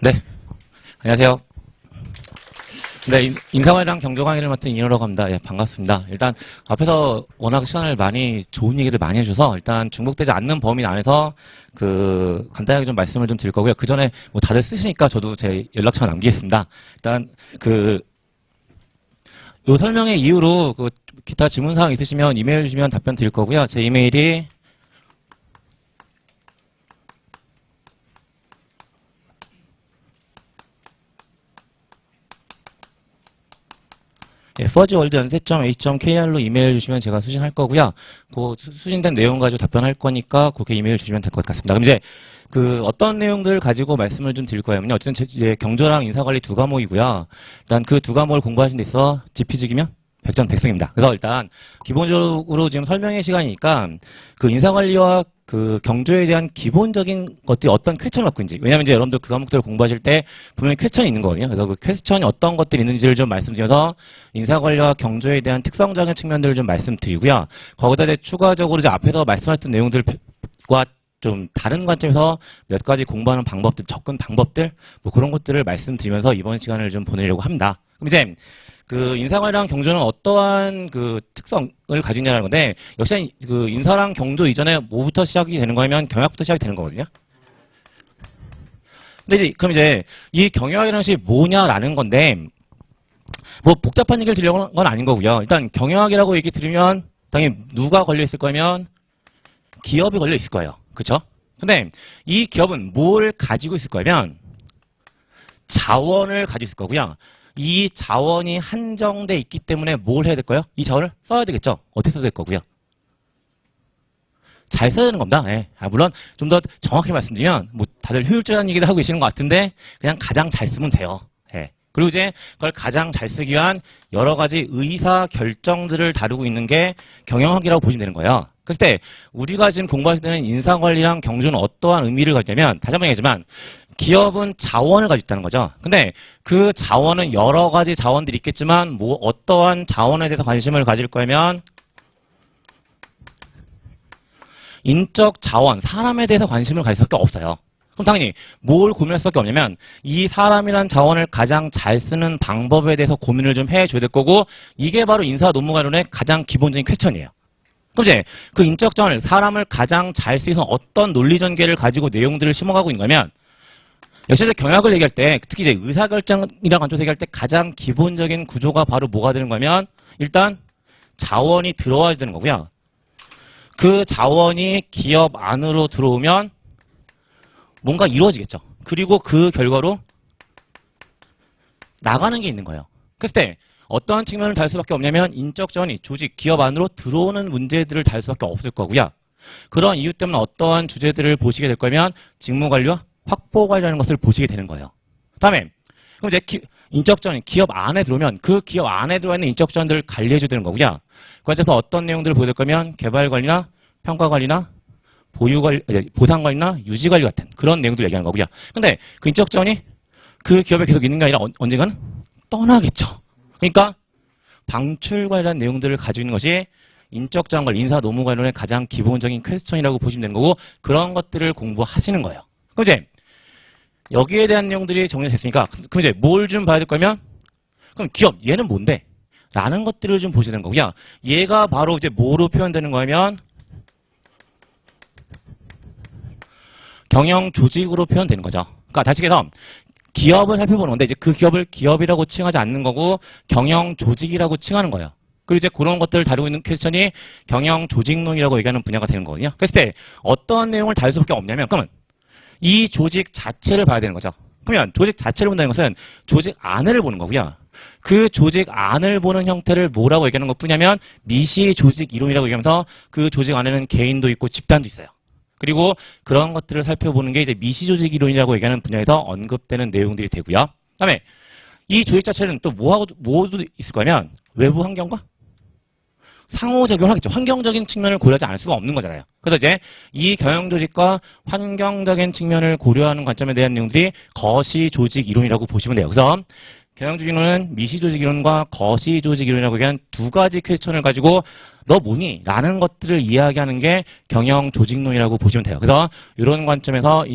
네, 안녕하세요. 네, 인사관리랑 경조 강의를 맡은 이인호라고 합니다. 예, 반갑습니다. 일단 앞에서 워낙 시간을 많이 좋은 얘기들 많이 해주셔서 일단 중복되지 않는 범위 안에서 간단하게 좀 말씀을 좀 드릴 거고요. 그 전에 뭐 다들 쓰시니까 저도 제 연락처 남기겠습니다. 일단 요 설명의 이유로 기타 질문사항 있으시면 이메일 주시면 답변 드릴 거고요. 제 이메일이 fuzzyworld@h.kr로 이메일 주시면 제가 수신할 거고요. 그 수신된 내용 가지고 답변할 거니까 그렇게 이메일 주시면 될 것 같습니다. 그럼 이제 어떤 내용들 가지고 말씀을 좀 드릴 거냐면요. 어쨌든 이제 경조랑 인사관리 두 과목이고요. 일단 그 두 과목을 공부하신 데 있어 GP직이면 100점 100승입니다. 그래서 일단 기본적으로 지금 설명의 시간이니까 인사관리와 경조에 대한 기본적인 것들이 어떤 퀘스천을 갖고 있는지. 왜냐면 이제 여러분들 그 과목들을 공부하실 때 분명히 퀘스천이 있는 거거든요. 그래서 그 퀘스천이 어떤 것들이 있는지를 좀 말씀드려서 인사관리와 경조에 대한 특성적인 측면들을 좀 말씀드리고요. 거기다 이제 추가적으로 이제 앞에서 말씀하셨던 내용들과 좀 다른 관점에서 몇 가지 공부하는 방법들, 접근 방법들, 뭐 그런 것들을 말씀드리면서 이번 시간을 좀 보내려고 합니다. 그럼 이제 인사관리랑 경조는 어떠한 특성을 가지고 있냐는 건데, 역시 인사랑 경조 이전에 뭐부터 시작이 되는 거냐면 경영학부터 시작이 되는 거거든요. 근데 그럼 이제 이 경영학이라는 것이 뭐냐라는 건데, 뭐 복잡한 얘기를 드리려고 하는 건 아닌 거고요. 일단 경영학이라고 얘기 드리면 당연히 누가 걸려 있을 거면 기업이 걸려 있을 거예요. 그렇죠? 근데 이 기업은 뭘 가지고 있을 거면 자원을 가지고 있을 거고요. 이 자원이 한정돼 있기 때문에 뭘 해야 될까요? 이 자원을 써야 되겠죠. 어떻게 써야 될 거고요? 잘 써야 되는 겁니다. 예. 물론 좀 더 정확히 말씀드리면 뭐 다들 효율적인 얘기를 하고 계시는 것 같은데 그냥 가장 잘 쓰면 돼요. 예. 그리고 이제 그걸 가장 잘 쓰기 위한 여러 가지 의사 결정들을 다루고 있는 게 경영학이라고 보시면 되는 거예요. 그랬을 때 우리가 지금 공부할 때는 인사관리랑 경조는 어떠한 의미를 가지냐면 다시 한번 얘기하지만 기업은 자원을 가지고 있다는 거죠. 근데 그 자원은 여러 가지 자원들이 있겠지만 뭐 어떠한 자원에 대해서 관심을 가질 거면 인적 자원, 사람에 대해서 관심을 가질 수밖에 없어요. 그럼 당연히 뭘 고민할 수밖에 없냐면 이 사람이란 자원을 가장 잘 쓰는 방법에 대해서 고민을 좀 해줘야 될 거고 이게 바로 인사 노무관론의 가장 기본적인 퀘스천이에요. 그럼 이제 인적 자원을 사람을 가장 잘 쓰기 위해서 어떤 논리 전개를 가지고 내용들을 심어가고 있는 거면 역시 경영학을 얘기할 때 특히 이제 의사결정이라고 한쪽에서 얘기할 때 가장 기본적인 구조가 바로 뭐가 되는 거면 일단 자원이 들어와야 되는 거고요. 그 자원이 기업 안으로 들어오면 뭔가 이루어지겠죠. 그리고 그 결과로 나가는 게 있는 거예요. 그랬을 때 어떠한 측면을 다룰 수밖에 없냐면 인적 자원이 조직, 기업 안으로 들어오는 문제들을 다룰 수밖에 없을 거고요. 그런 이유 때문에 어떠한 주제들을 보시게 될 거면 직무관리와 확보관리라는 것을 보시게 되는 거예요. 다음에 그럼 이제 인적 자원이 기업 안에 들어오면 그 기업 안에 들어와 있는 인적 자원들을 관리해줘야 되는 거고요. 그 안에서 어떤 내용들을 보여줄 거면 개발관리나 평가관리나 보상관리나 유지관리 같은 그런 내용들을 얘기하는 거고요. 근데 그 인적 자원이 그 기업에 계속 있는 게 아니라 언젠가는 떠나겠죠. 그러니까 방출관리라는 내용들을 가지고 있는 것이 인적 자원 관리, 인사 노무 관련의 가장 기본적인 퀘스천이라고 보시면 되는 거고 그런 것들을 공부하시는 거예요. 그럼 이제 여기에 대한 내용들이 정리됐으니까 그럼 이제 뭘 좀 봐야 될 거면 그럼 기업 얘는 뭔데? 라는 것들을 좀 보셔야 되는 거고요. 얘가 바로 이제 뭐로 표현되는 거냐면 경영 조직으로 표현되는 거죠. 그러니까 다시 해서 기업을 살펴보는 건데 이제 그 기업을 기업이라고 칭하지 않는 거고 경영 조직이라고 칭하는 거예요. 그리고 이제 그런 것들을 다루고 있는 퀘스천이 경영 조직론이라고 얘기하는 분야가 되는 거거든요. 그랬을 때 어떤 내용을 다룰 수밖에 없냐면 그러면 이 조직 자체를 봐야 되는 거죠. 그러면 조직 자체를 본다는 것은 조직 안을 보는 거고요. 그 조직 안을 보는 형태를 뭐라고 얘기하는 것 뿐이냐면 미시 조직 이론이라고 얘기하면서 그 조직 안에는 개인도 있고 집단도 있어요. 그리고 그런 것들을 살펴보는 게 이제 미시 조직 이론이라고 얘기하는 분야에서 언급되는 내용들이 되고요. 그다음에 이 조직 자체는 또 뭐도 있을 거면 외부 환경과 상호작용을 하겠죠. 환경적인 측면을 고려하지 않을 수가 없는 거잖아요. 그래서 이제 이 경영 조직과 환경적인 측면을 고려하는 관점에 대한 내용들이 거시 조직 이론이라고 보시면 돼요. 그래서 경영조직론은 미시조직이론과 거시조직이론이라고 얘기하는 두 가지 퀘스천을 가지고 너 뭐니? 라는 것들을 이야기하는 게 경영조직론이라고 보시면 돼요. 그래서 이런 관점에서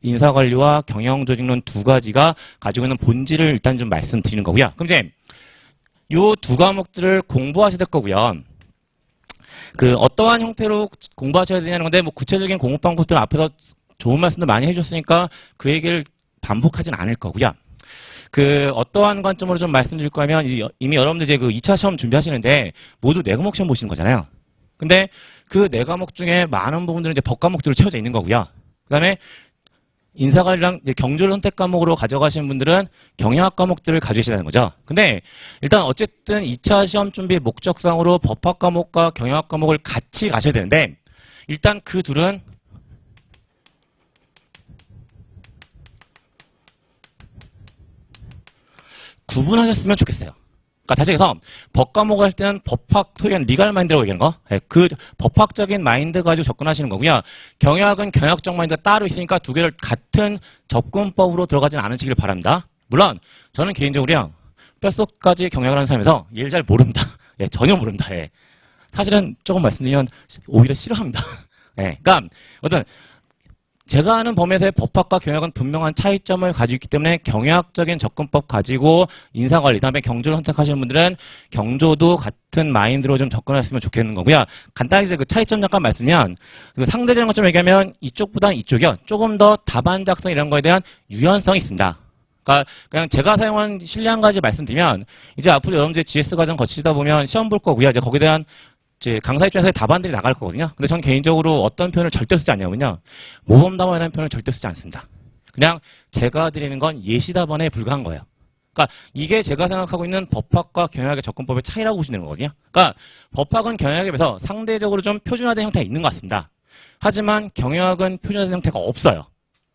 인사관리와 경영조직론 두 가지가 가지고 있는 본질을 일단 좀 말씀드리는 거고요. 그럼 이제 이 두 과목들을 공부하셔야 될 거고요. 그 어떠한 형태로 공부하셔야 되냐는 건데 뭐 구체적인 공부 방법들 앞에서 좋은 말씀도 많이 해주셨으니까 그 얘기를 반복하진 않을 거고요. 그 어떠한 관점으로 좀 말씀드릴 거면 이미 여러분들 이제 그 2차 시험 준비하시는데 모두 4과목 시험 보시는 거잖아요. 근데 그 4과목 중에 많은 부분들은 이제 법 과목들로 채워져 있는 거고요. 그다음에 인사관리랑 이제 경조를 선택 과목으로 가져가시는 분들은 경영학 과목들을 가져오시라는 거죠. 근데 일단 어쨌든 2차 시험 준비 목적상으로 법학 과목과 경영학 과목을 같이 가셔야 되는데 일단 그 둘은 구분하셨으면 좋겠어요. 그러니까 다시 해서 법 과목을 할 때는 법학, 소위 말하는 리갈 마인드라고 얘기하는 거. 그 법학적인 마인드 가지고 접근하시는 거고요. 경영학은 경영학적 마인드가 따로 있으니까 두 개를 같은 접근법으로 들어가진 않으시길 바랍니다. 물론 저는 개인적으로요. 뼛속까지 경영을 하는 사람에서 일 잘 모릅니다. 예, 전혀 모릅니다. 예. 사실은 조금 말씀드리면 오히려 싫어합니다. 예, 그러니까 어떤 제가 아는 범위에서의 법학과 경영학은 분명한 차이점을 가지고 있기 때문에 경영학적인 접근법 가지고 인사관리, 다음에 경조를 선택하시는 분들은 경조도 같은 마인드로 좀 접근했으면 좋겠는 거고요. 간단히 이제 그 차이점 잠깐 말씀드리면 그 상대적인 것좀 얘기하면 이쪽보다는 이쪽이요. 조금 더 답안 작성 이런 거에 대한 유연성이 있습니다. 그러니까 그냥 제가 사용한 실리 한 가지 말씀드리면 이제 앞으로 여러분들 GS 과정 거치다 보면 시험 볼 거고요. 이제 거기에 대한 이제 강사 입장에서 답안들이 나갈 거거든요. 근데 전 개인적으로 어떤 표현을 절대 쓰지 않냐면요. 모범 답안이라는 표현을 절대 쓰지 않습니다. 그냥 제가 드리는 건 예시 답안에 불과한 거예요. 그러니까 이게 제가 생각하고 있는 법학과 경영학의 접근법의 차이라고 보시면 되는 거거든요. 그러니까 법학은 경영학에 비해서 상대적으로 좀 표준화된 형태가 있는 것 같습니다. 하지만 경영학은 표준화된 형태가 없어요.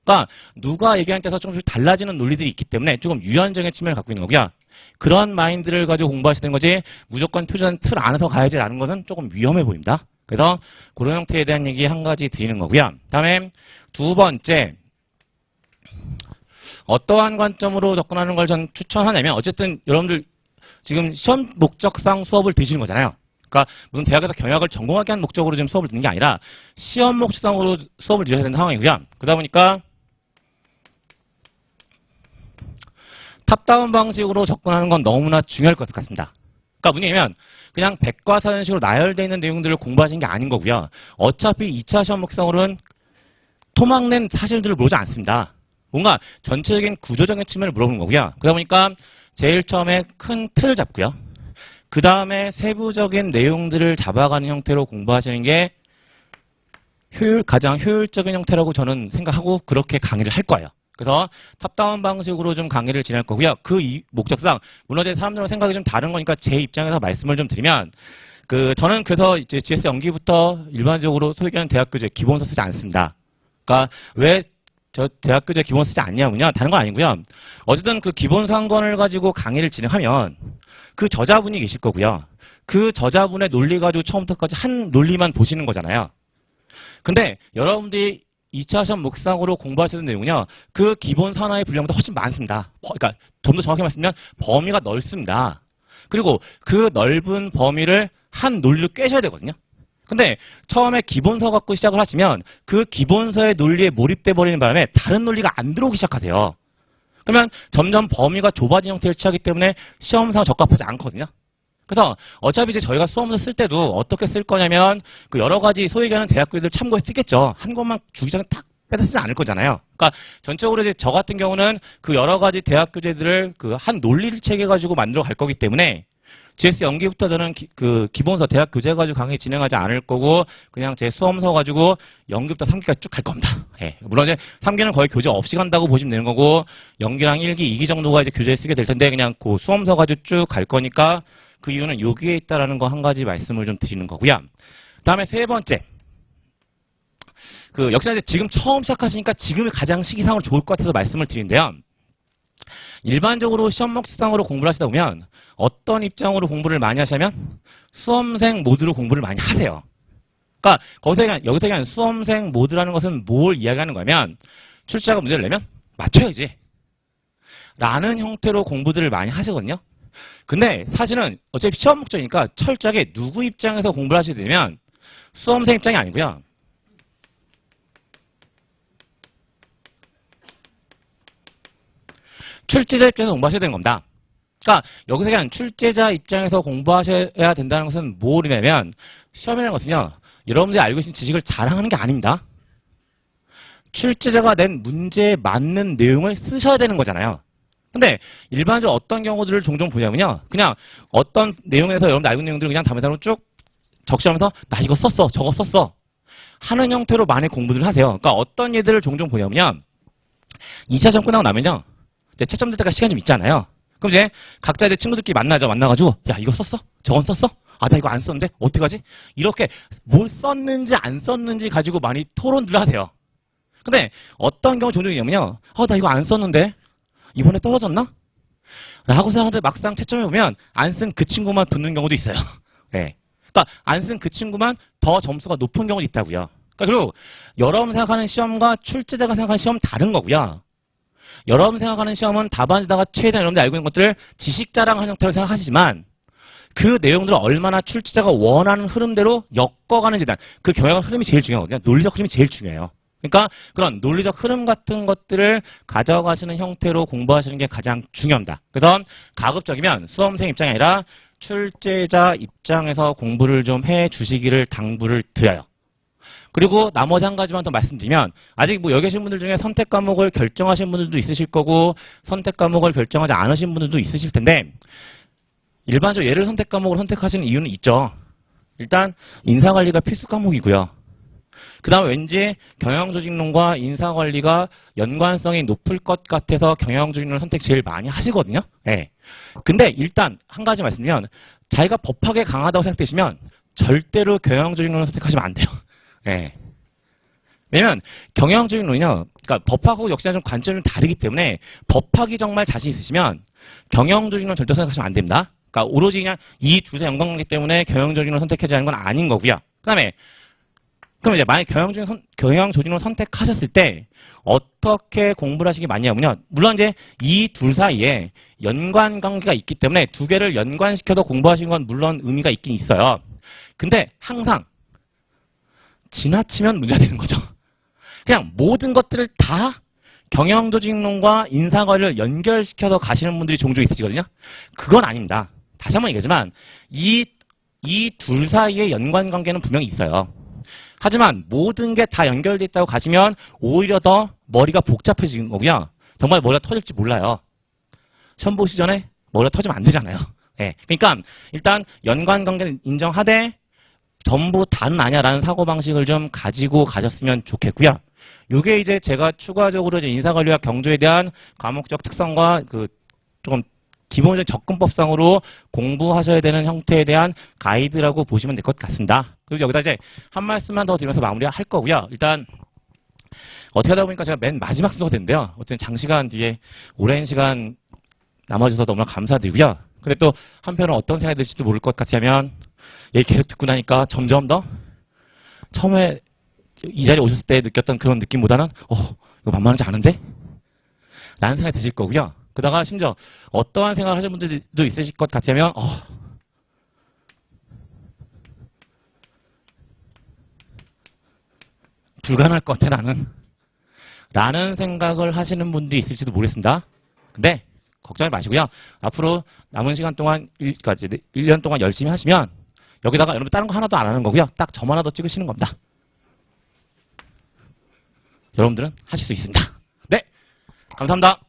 그러니까 누가 얘기하는 데서 조금씩 달라지는 논리들이 있기 때문에 조금 유연적인 측면을 갖고 있는 거고요. 그런 마인드를 가지고 공부하시는 거지 무조건 표준 틀 안에서 가야지라는 것은 조금 위험해 보입니다. 그래서 그런 형태에 대한 얘기 한 가지 드리는 거고요. 다음에 두 번째 어떠한 관점으로 접근하는 걸 전 추천하냐면 어쨌든 여러분들 지금 시험 목적상 수업을 드시는 거잖아요. 그러니까 무슨 대학에서 경영학을 전공하게 한 목적으로 지금 수업을 듣는 게 아니라 시험 목적상으로 수업을 들으셔야 되는 상황이고요. 그러다 보니까 탑다운 방식으로 접근하는 건 너무나 중요할 것 같습니다. 그러니까 뭐냐면 그냥 백과사전식으로 나열되어 있는 내용들을 공부하시는 게 아닌 거고요. 어차피 2차 시험 목적상으로는 토막낸 사실들을 물어보지 않습니다. 뭔가 전체적인 구조적인 측면을 물어보는 거고요. 그러다 보니까 제일 처음에 큰 틀을 잡고요. 그 다음에 세부적인 내용들을 잡아가는 형태로 공부하시는 게 가장 효율적인 형태라고 저는 생각하고 그렇게 강의를 할 거예요. 그래서 탑다운 방식으로 좀 강의를 진행할 거고요. 그 목적상 물론 이제 사람들과 생각이 좀 다른 거니까 제 입장에서 말씀을 좀 드리면 저는 그래서 이제 GS 연기부터 일반적으로 소위 얘기하는 대학교재 기본서 쓰지 않습니다. 그러니까 왜 저 대학교재 기본 쓰지 않냐면요. 다른 건 아니고요. 어쨌든 그 기본서 한 권을 가지고 강의를 진행하면 그 저자분이 계실 거고요. 그 저자분의 논리 가지고 처음부터까지 한 논리만 보시는 거잖아요. 근데 여러분들이 2차 시험 목상으로 공부하시는 내용은요. 그 기본 산하의 분량보다 훨씬 많습니다. 그러니까 좀 더 정확히 말씀드리면 범위가 넓습니다. 그리고 그 넓은 범위를 한 논리로 꿰셔야 되거든요. 근데 처음에 기본서 갖고 시작을 하시면 그 기본서의 논리에 몰입돼 버리는 바람에 다른 논리가 안 들어오기 시작하세요. 그러면 점점 범위가 좁아진 형태를 취하기 때문에 시험상 적합하지 않거든요. 그래서 어차피 이제 저희가 수험서 쓸 때도 어떻게 쓸 거냐면 그 여러 가지 소위 얘기하는 대학교들 참고해 쓰겠죠. 한 것만 주기 전에 딱 빼서 쓰지 않을 거잖아요. 그러니까 전적으로 이제 저 같은 경우는 그 여러 가지 대학 교재들을 그 한 논리를 체계 가지고 만들어 갈 거기 때문에 GS 연기부터 저는 기본서 대학 교재 가지고 강의 진행하지 않을 거고 그냥 제 수험서 가지고 연기부터 3기까지 쭉 갈 겁니다. 예. 물론 이제 3기는 거의 교재 없이 간다고 보시면 되는 거고 연기랑 1기, 2기 정도가 이제 교재에 쓰게 될 텐데 그냥 그 수험서 가지고 쭉 갈 거니까 그 이유는 여기에 있다라는 거 한 가지 말씀을 좀 드리는 거고요. 다음에 세 번째. 역시나 이제 지금 처음 시작하시니까 지금이 가장 시기상으로 좋을 것 같아서 말씀을 드리는데요. 일반적으로 시험 목적상으로 공부를 하시다 보면 어떤 입장으로 공부를 많이 하시냐면 수험생 모드로 공부를 많이 하세요. 그러니까 여기서 얘기하는 수험생 모드라는 것은 뭘 이야기하는 거냐면 출제자가 문제를 내면 맞춰야지. 라는 형태로 공부들을 많이 하시거든요. 근데 사실은 어차피 시험 목적이니까 철저하게 누구 입장에서 공부를 하시게 되면 수험생 입장이 아니고요. 출제자 입장에서 공부하셔야 되는 겁니다. 그러니까 여기서 그냥 출제자 입장에서 공부하셔야 된다는 것은 뭐냐면 시험이라는 것은요. 여러분들이 알고 계신 지식을 자랑하는 게 아닙니다. 출제자가 낸 문제에 맞는 내용을 쓰셔야 되는 거잖아요. 근데 일반적으로 어떤 경우들을 종종 보냐면요. 그냥 어떤 내용에서 여러분들 알고 있는 내용들을 그냥 담에다로 쭉 적시하면서 나 이거 썼어, 저거 썼어 하는 형태로 많이 공부를 하세요. 그러니까 어떤 예들을 종종 보냐면요. 2차 시험 끝나고 나면요. 이제 채점 될 때까지 시간이 좀 있잖아요. 그럼 이제 각자 이제 친구들끼리 만나죠. 만나가지고 야 이거 썼어? 저건 썼어? 아 나 이거 안 썼는데 어떡하지? 이렇게 뭘 썼는지 안 썼는지 가지고 많이 토론들을 하세요. 근데 어떤 경우 종종 있냐면요. 나 이거 안 썼는데 이번에 떨어졌나? 라고 생각하는데 막상 채점해 보면 안 쓴 그 친구만 붙는 경우도 있어요. 네. 그러니까 안 쓴 그 친구만 더 점수가 높은 경우도 있다고요. 그러니까 결국 여러분 생각하는 시험과 출제자가 생각하는 시험은 다른 거고요. 여러분 생각하는 시험은 답안지다가 최대한 여러분들이 알고 있는 것들을 지식 자랑하는 형태로 생각하시지만 그 내용들을 얼마나 출제자가 원하는 흐름대로 엮어가는지 그 경향의 흐름이 제일 중요하거든요. 논리적 흐름이 제일 중요해요. 그러니까 그런 논리적 흐름 같은 것들을 가져가시는 형태로 공부하시는 게 가장 중요합니다. 그래서 가급적이면 수험생 입장이 아니라 출제자 입장에서 공부를 좀 해주시기를 당부를 드려요. 그리고 나머지 한 가지만 더 말씀드리면 아직 뭐 여기 계신 분들 중에 선택 과목을 결정하신 분들도 있으실 거고 선택 과목을 결정하지 않으신 분들도 있으실 텐데 일반적으로 얘를 선택 과목으로 선택하시는 이유는 있죠. 일단 인사관리가 필수 과목이고요. 그 다음에 왠지 경영조직론과 인사관리가 연관성이 높을 것 같아서 경영조직론을 선택 제일 많이 하시거든요. 네. 근데 일단 한 가지 말씀드리면 자기가 법학에 강하다고 생각되시면 절대로 경영조직론을 선택하시면 안 돼요. 네. 왜냐면 경영조직론이요. 그러니까 법학하고 역시나 좀 관점이 좀 다르기 때문에 법학이 정말 자신 있으시면 경영조직론 절대 선택하시면 안 됩니다. 그러니까 오로지 그냥 이 주제 연관관계 때문에 경영조직론을 선택해야 하는 건 아닌 거고요. 그 다음에 그럼 이제 만약 경영조직론 선택하셨을 때 어떻게 공부를 하시기 맞냐면요. 물론 이제 이 둘 사이에 연관관계가 있기 때문에 두 개를 연관시켜서 공부하시는 건 물론 의미가 있긴 있어요. 근데 항상 지나치면 문제가 되는 거죠. 그냥 모든 것들을 다 경영조직론과 인사관리를 연결시켜서 가시는 분들이 종종 있으시거든요. 그건 아닙니다. 다시 한번 얘기하지만 이 둘 사이의 연관관계는 분명히 있어요. 하지만 모든 게 다 연결돼 있다고 가시면 오히려 더 머리가 복잡해지는 거고요. 정말 머리가 터질지 몰라요. 시험 보시기 전에 머리가 터지면 안 되잖아요. 네. 그러니까 일단 연관관계는 인정하되 전부 다는 아니야라는 사고방식을 좀 가지고 가셨으면 좋겠고요. 요게 이제 제가 추가적으로 이제 인사관리와 경조에 대한 과목적 특성과 그 조금 기본적인 접근법상으로 공부하셔야 되는 형태에 대한 가이드라고 보시면 될 것 같습니다. 그리고 여기다 이제 한 말씀만 더 드리면서 마무리할 거고요. 일단 어떻게 하다 보니까 제가 맨 마지막 순서가 됐는데요. 어쨌든 장시간 뒤에 오랜 시간 남아주셔서 너무나 감사드리고요. 근데 또 한편으로 어떤 생각이 들지도 모를 것 같으면 얘기 계속 듣고 나니까 점점 더 처음에 이 자리에 오셨을 때 느꼈던 그런 느낌보다는 이거 만만하지 않은데? 라는 생각이 드실 거고요. 그다가 심지어 어떠한 생각을 하시는 분들도 있으실 것 같으면 불가능할 것 같아 나는 라는 생각을 하시는 분들이 있을지도 모르겠습니다. 근데 걱정하지 마시고요. 앞으로 남은 시간 동안 1년 동안 열심히 하시면 여기다가 여러분 다른 거 하나도 안 하는 거고요. 딱 점 하나 더 찍으시는 겁니다. 여러분들은 하실 수 있습니다. 네, 감사합니다.